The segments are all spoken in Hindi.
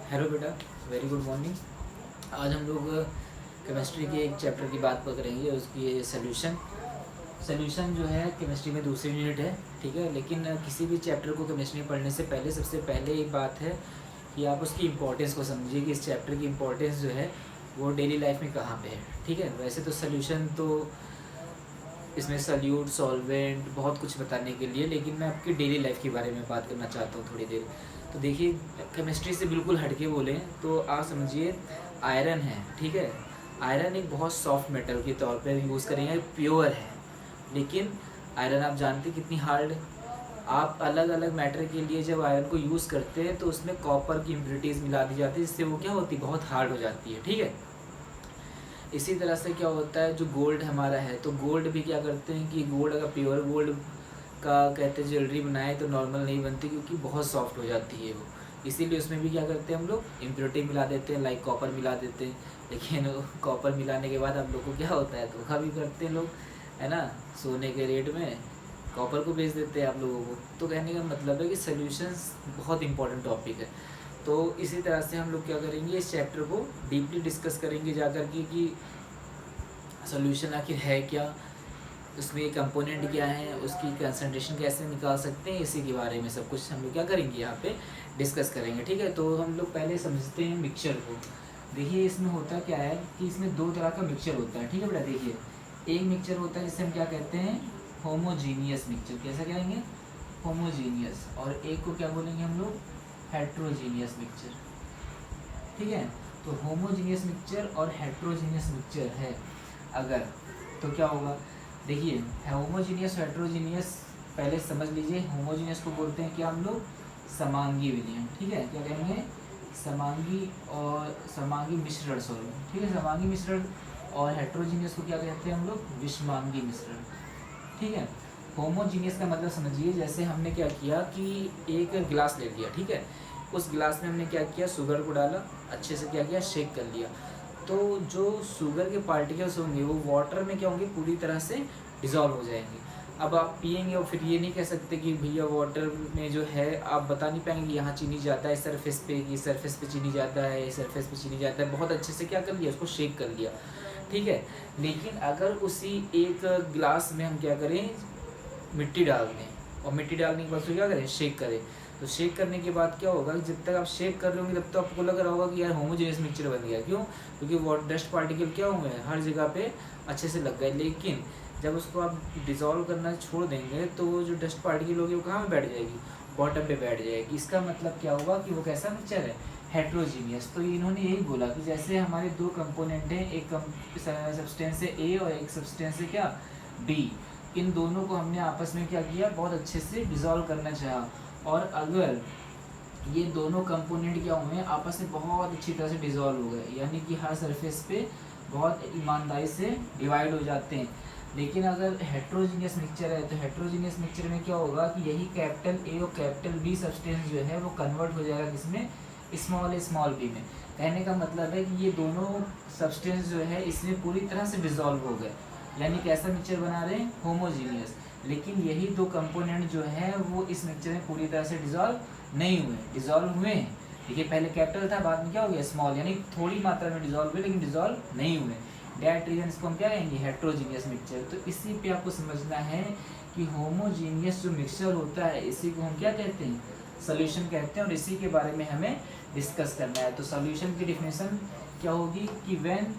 हेलो बेटा, वेरी गुड मॉर्निंग। आज हम लोग केमिस्ट्री के एक चैप्टर की बात करेंगे, उसकी सोल्यूशन जो है केमिस्ट्री में दूसरी यूनिट है। ठीक है, लेकिन किसी भी चैप्टर को केमिस्ट्री में पढ़ने से पहले सबसे पहले एक बात है कि आप उसकी इम्पोर्टेंस को समझिए कि इस चैप्टर की इम्पोर्टेंस जो है वो डेली लाइफ में कहाँ पे है। ठीक है, वैसे तो सोल्यूशन तो इसमें सल्यूट सॉल्वेंट बहुत कुछ बताने के लिए, लेकिन मैं आपकी डेली लाइफ के बारे में बात करना चाहता हूँ थोड़ी देर। तो देखिए, केमिस्ट्री से बिल्कुल हटके बोलें तो आप समझिए आयरन है। ठीक है, आयरन एक बहुत सॉफ्ट मेटल के तौर पर यूज़ करेंगे, प्योर है। लेकिन आयरन आप जानते हैं कितनी हार्ड है। आप अलग अलग मैटर के लिए जब आयरन को यूज़ करते हैं तो उसमें कॉपर की इम्प्योरिटीज़ मिला दी जाती है, जिससे वो क्या होती है, बहुत हार्ड हो जाती है। ठीक है, इसी तरह से क्या होता है, जो गोल्ड हमारा है, तो गोल्ड भी क्या करते हैं कि गोल्ड अगर प्योर गोल्ड का कहते हैं ज्वेलरी बनाए तो नॉर्मल नहीं बनती, क्योंकि बहुत सॉफ्ट हो जाती है वो। इसीलिए उसमें भी क्या करते हैं हम लोग, इम्प्योरिटी मिला देते हैं, लाइक कॉपर मिला देते हैं। लेकिन कॉपर मिलाने के बाद आप लोग को क्या होता है, धोखा भी करते हैं लोग, है ना। सोने के रेट में कॉपर को बेच देते हैं आप लोगों को। तो कहने का मतलब है कि सोल्यूशंस बहुत इंपॉर्टेंट टॉपिक है। तो इसी तरह से हम लोग क्या करेंगे, इस चैप्टर को डीपली डिस्कस करेंगे जाकर के कि सोल्यूशन आखिर है क्या, उसमें कंपोनेंट क्या है, उसकी कंसंट्रेशन कैसे निकाल सकते हैं, इसी के बारे में सब कुछ हम लोग क्या करेंगे, यहाँ पे डिस्कस करेंगे। ठीक है, तो हम लोग पहले समझते हैं मिक्सचर को। देखिए, इसमें होता क्या है कि इसमें दो तरह का मिक्सचर होता है। ठीक है बेटा, देखिए एक मिक्सचर होता है जिसे हम क्या कहते हैं, होमोजीनियस मिक्सचर। कैसा कहेंगे, होमोजीनियस। और एक को क्या बोलेंगे हम लोग, हेट्रोजीनियस मिक्सचर। ठीक है, तो होमोजीनियस मिक्सचर और हेट्रोजीनियस मिक्सचर है अगर, तो क्या होगा, देखिए होमोजीनियस हेट्रोजीनियस पहले समझ लीजिए। होमोजीनियस को बोलते हैं क्या हम लोग, समांगी विलयन। ठीक है, क्या कहेंगे, समांगी मिश्रण, सॉरी। ठीक है, समांगी मिश्रण। और हेट्रोजीनियस को क्या कहते हैं हम लोग, विषमांगी मिश्रण। ठीक है, होमोजीनियस का मतलब समझिए, जैसे हमने क्या किया कि एक गिलास ले लिया। ठीक है, उस गिलास में हमने क्या किया, शुगर को डाला, अच्छे से क्या किया, शेक कर लिया। तो जो शुगर के पार्टिकल्स होंगे वो वाटर में क्या होंगे, पूरी तरह से डिज़ोल्व हो जाएंगे। अब आप पिएंगे और फिर ये नहीं कह सकते कि भैया वाटर में जो है, आप बता नहीं पाएंगे यहाँ चीनी जाता है सरफेस पे, ये सरफेस पे चीनी जाता है, ये सरफेस पे चीनी जाता है। बहुत अच्छे से क्या कर लिया, उसको शेक कर लिया। ठीक है, लेकिन अगर उसी एक गिलास में हम क्या करें, मिट्टी डाल दें, और मिट्टी डालने के बाद उसको क्या करें, शेक करें। तो शेक करने के बाद क्या होगा, जब तक आप शेक कर रहे होंगे तब तक आपको लग रहा होगा कि यार होमोजेनियस मिक्सचर बन गया। क्यों, क्योंकि वो डस्ट पार्टिकल क्या हुए हैं, हर जगह पे अच्छे से लग गए। लेकिन जब उसको आप डिज़ोल्व करना छोड़ देंगे तो वो जो डस्ट पार्टिकल होगी वो कहाँ पे बैठ जाएगी, बॉटम पे बैठ जाएगी। इसका मतलब क्या हुआ कि वो कैसा मिक्सचर है, हेट्रोजीनियस। तो इन्होंने यही बोला कि जैसे हमारे दो कंपोनेंट हैं, एक सब्सटेंस है ए और एक सब्सटेंस है क्या, बी। इन दोनों को हमने आपस में क्या किया, बहुत अच्छे से डिज़ोल्व करना चाहा। और अगर ये दोनों कंपोनेंट क्या हुए, आपस में बहुत अच्छी तरह से डिज़ोल्व हो गए, यानी कि हर सरफेस पे बहुत ईमानदारी से डिवाइड हो जाते हैं। लेकिन अगर हेट्रोजीनियस मिक्सचर है, तो हेट्रोजीनियस मिक्सचर में क्या होगा कि यही कैपिटल ए और कैपिटल बी सब्सटेंस जो है वो कन्वर्ट हो जाएगा किसमें, स्मॉल बी में। कहने का मतलब है कि ये दोनों सब्सटेंस जो है इसमें पूरी तरह से डिज़ोल्व हो गए, यानी कैसा मिक्सचर बना रहे हैं, होमोजीनियस। लेकिन यही दो कंपोनेंट जो है वो इस मिक्सचर में पूरी तरह से डिज़ोल्व नहीं हुए, डिज़ोल्व हुए हैं। देखिए, पहले कैपिटल था, बाद में क्या हो गया, स्मॉल, यानी थोड़ी मात्रा में डिज़ोल्व हुए लेकिन डिज़ोल्व नहीं हुए। डेट रीजन इसको हम क्या कहेंगे, हेट्रोजीनियस मिक्सचर। तो इसी पे आपको समझना है कि होमोजीनियस जो मिक्सचर होता है इसी को हम क्या कहते हैं, सोल्यूशन कहते हैं। और इसी के बारे में हमें डिस्कस करना है। तो सोल्यूशन की डिफिनेशन क्या होगी कि when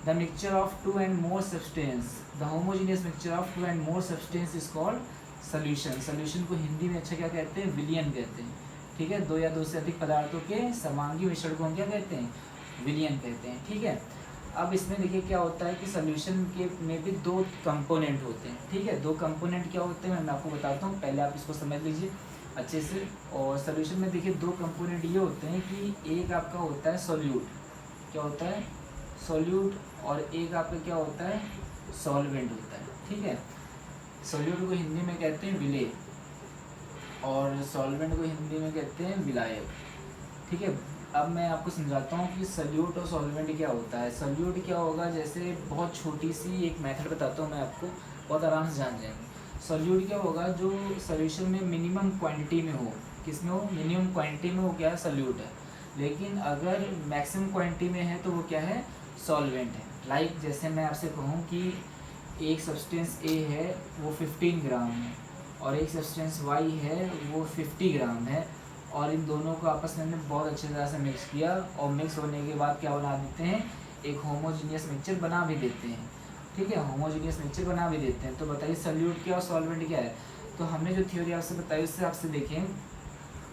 the mixture of two and more substance, the homogeneous mixture of two and more substance is called solution. Solution को हिंदी में अच्छा क्या कहते हैं, विलयन कहते हैं। ठीक है, दो या दो से अधिक पदार्थों के समांगी मिश्रण को हम क्या कहते हैं, विलयन कहते हैं। ठीक है, अब इसमें देखिए क्या होता है कि सोल्यूशन के में भी दो कंपोनेंट होते हैं। ठीक है, दो कंपोनेंट क्या होते हैं मैं आपको बताता हूँ, पहले आप इसको समझ लीजिए अच्छे से। और सोल्यूशन में देखिए दो कंपोनेंट ये होते हैं कि एक आपका होता है सोल्यूट, क्या होता है, सोल्यूट। और एक आपका क्या होता है, सॉल्वेंट होता है। ठीक है, सोल्यूट को हिंदी में कहते हैं विलेय और सॉल्वेंट को हिंदी में कहते हैं विलायक। ठीक है, अब मैं आपको समझाता हूँ कि सल्यूट और सॉल्वेंट क्या होता है। सल्यूट क्या होगा, जैसे बहुत छोटी सी एक मेथड बताता हूँ मैं आपको, बहुत आराम से जान जाएंगे। सल्यूट क्या होगा, जो सोल्यूशन में मिनिमम क्वांटिटी में हो, किस में हो, मिनिमम क्वांटिटी में हो, क्या है, सल्यूट है। लेकिन अगर मैक्सिमम क्वांटिटी में है तो वो क्या है, सॉल्वेंट है। लाइक जैसे मैं आपसे कहूँ कि एक सब्सटेंस ए है वो 15 ग्राम है और एक सब्सटेंस वाई है वो 50 ग्राम है, और इन दोनों को आपस में हमने बहुत अच्छी तरह से मिक्स किया, और मिक्स होने के बाद क्या बना देते हैं, एक होमोजीनियस मिक्सचर बना भी देते हैं। ठीक है, होमोजीनियस मिक्सचर बना भी देते हैं। तो बताइए सॉल्यूट क्या और सॉल्वेंट क्या है। तो हमने जो थ्योरी आपसे बताई उससे आपसे देखें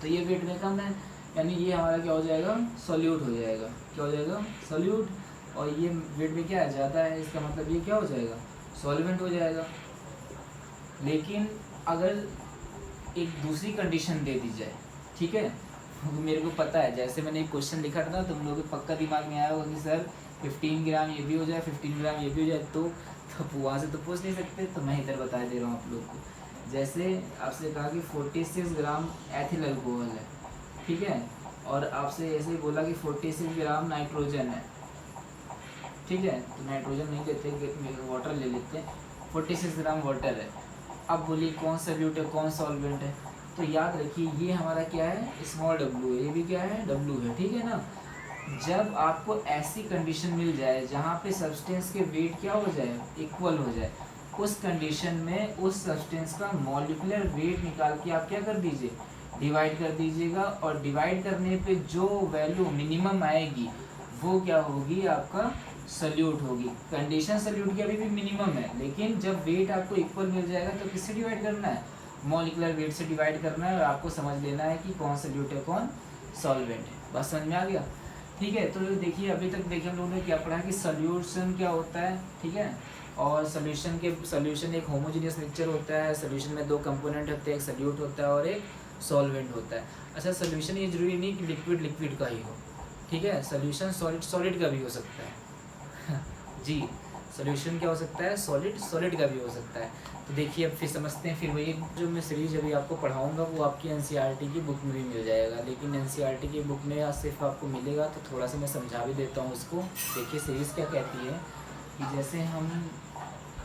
तो ये वेट में कम है, यानी ये हमारा क्या हो जाएगा, सॉल्यूट हो जाएगा। क्या हो जाएगा, सॉल्यूट। और ये वेट में क्या है, ज़्यादा है, इसका मतलब ये क्या हो जाएगा, सॉल्वेंट हो जाएगा। लेकिन अगर एक दूसरी कंडीशन दे दी जाए, ठीक है, क्योंकि मेरे को पता है, जैसे मैंने एक क्वेश्चन लिखा था तुम लोगों के पक्का दिमाग में आया होगा कि सर 15 ग्राम ये भी हो जाए, 15 ग्राम ये भी हो जाए, तो वहाँ से तो पूछ नहीं सकते, तो मैं इधर बता दे रहा हूँ आप लोग को। जैसे आपसे कहा कि 46 ग्राम एथिल अल्कोहल है, ठीक है, और आपसे ऐसे ही बोला कि 46 ग्राम नाइट्रोजन है, ठीक है, तो नाइट्रोजन नहीं लेते, वाटर ले लेते हैं, 46 ग्राम वाटर है। अब बोलिए कौन सॉल्यूट है कौन सॉल्वेंट है, तो याद रखिए ये हमारा क्या है, स्मॉल डब्ल्यू है, ये भी क्या है, डब्ल्यू है, ठीक है ना। जब आपको ऐसी कंडीशन मिल जाए जहाँ पे सब्सटेंस के वेट क्या हो जाए, इक्वल हो जाए, उस कंडीशन में उस सब्सटेंस का मॉलिक्यूलर वेट निकाल के आप क्या कर दीजिए, डिवाइड कर दीजिएगा, और डिवाइड करने पे जो वैल्यू मिनिमम आएगी वो क्या होगी, आपका सल्यूट होगी। कंडीशन सल्यूट की अभी भी मिनिमम है, लेकिन जब वेट आपको इक्वल मिल जाएगा तो किससे डिवाइड करना है, मॉलिक्यूलर वेट से डिवाइड करना है, और आपको समझ लेना है कि कौन सल्यूट है कौन सॉल्वेंट है। बस समझ में आ गया, ठीक है। तो देखिए अभी तक देखिए हम लोगों ने क्या पढ़ा कि सॉल्यूशन क्या होता है, ठीक है, और सॉल्यूशन एक होमोजेनियस मिक्सचर होता है, सॉल्यूशन में दो कंपोनेंट होते हैं, एक सल्यूट होता है और एक सॉल्वेंट होता है। अच्छा, सॉल्यूशन ये जरूरी नहीं कि लिक्विड लिक्विड का ही हो, ठीक है, सॉल्यूशन सॉलिड सॉलिड का भी हो सकता है जी, सॉल्यूशन क्या हो सकता है, सॉलिड सॉलिड का भी हो सकता है। तो देखिए अब फिर समझते हैं, फिर वही जो मैं सीरीज अभी आपको पढ़ाऊंगा वो आपकी एनसीईआरटी की बुक में भी मिल जाएगा, लेकिन एनसीईआरटी की बुक में सिर्फ आपको मिलेगा तो थोड़ा सा मैं समझा भी देता हूँ उसको। देखिए सीरीज़ क्या कहती है कि जैसे हम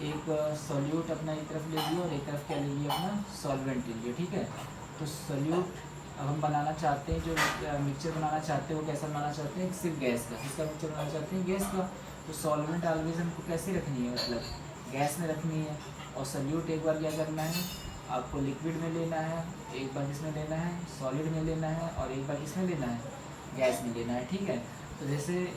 एक सॉल्यूट अपना एक तरफ ले लिए और एक तरफ क्या ले लिए, अपना सॉल्वेंट ले लिए, ठीक है। तो सॉल्यूट अब हम बनाना चाहते हैं, जो मिक्सचर बनाना चाहते हैं वो कैसा बनाना चाहते हैं, सिर्फ गैस का, किसका मिक्सचर बनाना चाहते हैं, गैस का। तो सॉल्वेंट ऑलवेज हमको कैसे रखनी है, मतलब गैस में रखनी है, और सॉल्यूट एक बार क्या करना है, आपको लिक्विड में लेना है, एक बार किसमें लेना है, सॉलिड में लेना है, और एक बार किसमें लेना है, गैस में लेना है, ठीक है। तो जैसे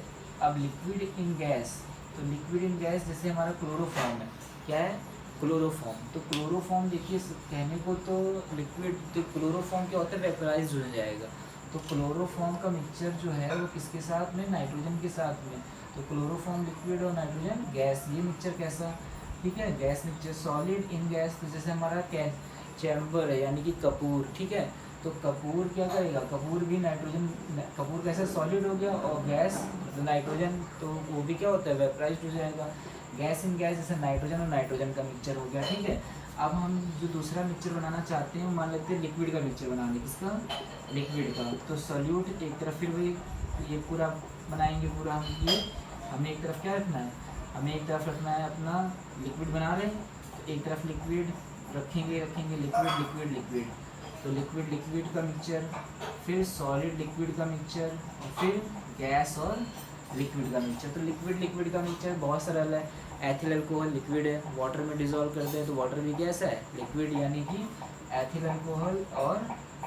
अब लिक्विड इन गैस, तो लिक्विड इन गैस जैसे हमारा क्लोरोफॉर्म है, क्या है, क्लोरोफॉर्म। तो क्लोरोफॉर्म देखिए कहने को तो लिक्विड, तो क्लोरोफॉर्म क्या होता है, वेपराइज हो जाएगा। तो क्लोरोफॉर्म का मिक्सचर जो है वो किसके साथ में, नाइट्रोजन के साथ में। तो क्लोरोफॉर्म लिक्विड और नाइट्रोजन गैस, ये मिक्सचर कैसा, ठीक है, gas mixture. Solid in gas, तो जैसे हमारा चैम्बर है यानी कि कपूर, ठीक है, तो कपूर क्या करेगा, कपूर भी नाइट्रोजन, कपूर कैसे सॉलिड हो गया, और गैस नाइट्रोजन, तो वो भी क्या होता है, वेपराइज्ड हो जाएगा। गैस इन गैस जैसे नाइट्रोजन और नाइट्रोजन का मिक्सचर हो गया, ठीक है। अब हम जो दूसरा मिक्सचर बनाना चाहते हैं, मान लेते हैं लिक्विड का मिक्सचर बनाने, किसका, लिक्विड का। तो सॉल्यूट एक तरफ, फिर वही ये पूरा बनाएंगे, पूरा हम ये हमें एक तरफ क्या रखना है, हमें एक तरफ रखना है अपना लिक्विड बना रहे हैं, तो एक तरफ लिक्विड रखेंगे लिक्विड लिक्विड लिक्विड, तो लिक्विड लिक्विड का मिक्सचर, फिर सॉलिड लिक्विड का मिक्सचर, और फिर गैस और लिक्विड का मिक्सचर। तो लिक्विड लिक्विड का मिक्सचर बहुत सरल है, एथिल अल्कोहल लिक्विड है, वाटर में डिजोल्व करते हैं तो वाटर भी गैस है, लिक्विड यानी कि एथिल अल्कोहल और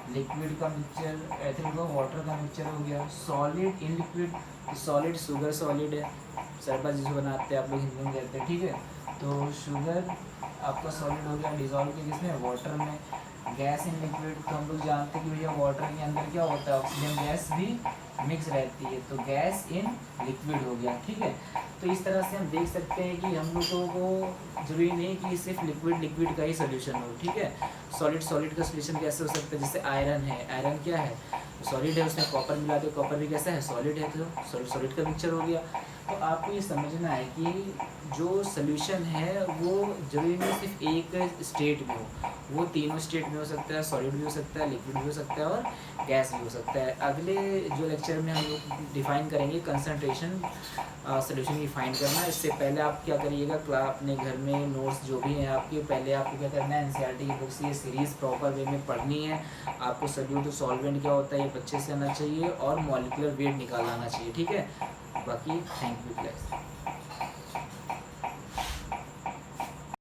लिक्विड का मिक्सचर, एथिल अल्कोहल वाटर का मिक्सचर हो गया। Solid in liquid, solid sugar solid है, शरबत जिसको बनाते हैं आप लोग हिंदी में कहते हैं, ठीक है। तो शुगर आपका सॉलिड हो गया, डिजोल्व के किसमें, वाटर में। गैस इन लिक्विड, तो हम लोग जानते हैं कि भैया वाटर के अंदर क्या होता है, ऑक्सीजन गैस भी मिक्स रहती है, तो गैस इन लिक्विड हो गया, ठीक है। तो इस तरह से हम देख सकते हैं कि हम लोगों को जरूरी नहीं कि सिर्फ लिक्विड लिक्विड का ही सोल्यूशन हो, ठीक है। सॉलिड सॉलिड का सोल्यूशन कैसे हो सकता है, जैसे आयरन है, आयरन क्या है, सॉलिड है, उसमें कॉपर मिला दो, कॉपर भी कैसा है, सॉलिड है, तो सॉलिड सॉलिड का मिक्सचर हो गया। तो आपको ये समझना है कि जो सोल्यूशन है वो जरूरी नहीं सिर्फ एक स्टेट में हो, वो तीनों स्टेट में हो सकता है, सॉलिड भी हो सकता है, लिक्विड भी हो सकता है और गैस भी हो सकता है। अगले जो लेक्चर में हम लोग डिफाइन करेंगे कंसंट्रेशन सोल्यूशन की फाइंड करना। इससे पहले आप क्या करिएगा, अपने घर में नोट्स जो भी हैं आपके, पहले आपको क्या करना है, एनसीईआरटी की बुक्स ये सीरीज़ प्रॉपर वे में पढ़नी है। आपको सोल्यूट सॉल्वेंट क्या होता है ये बच्चे से आना चाहिए और मॉलिक्यूलर वेट निकालना आना चाहिए, ठीक है। बाकी थैंक यू गाइस।